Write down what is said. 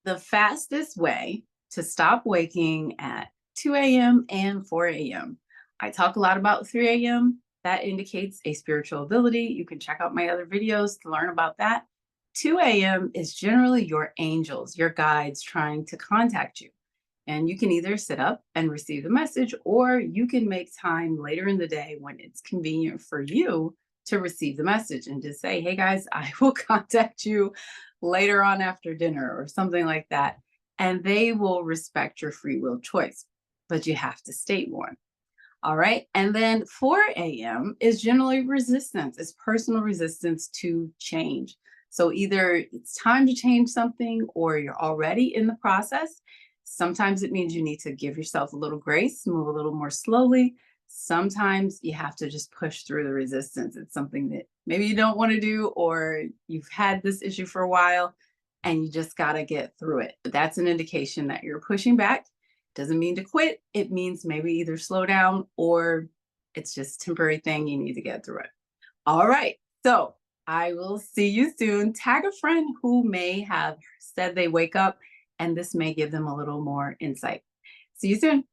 The fastest way to stop waking at 2 a.m. and 4 a.m. I talk a lot about 3 a.m. That indicates a spiritual ability. You can check out my other videos to learn about that. 2 a.m. is generally your angels, your guides trying to contact you. And you can either sit up and receive the message, or you can make time later in the day when it's convenient for you to receive the message and just say, hey guys, I will contact you later on after dinner or something like that. And they will respect your free will choice, but you have to state one. All right. And then 4 a.m. is generally resistance, it's personal resistance to change. So either it's time to change something or you're already in the process. Sometimes it means you need to give yourself a little grace, move a little more slowly. Sometimes you have to just push through the resistance. It's something that maybe you don't want to do, or you've had this issue for a while and you just got to get through it. But that's an indication that you're pushing back. Doesn't mean to quit. It means maybe either slow down or it's just a temporary thing. You need to get through it. All right. So I will see you soon. Tag a friend who may have said they wake up, and this may give them a little more insight. See you soon.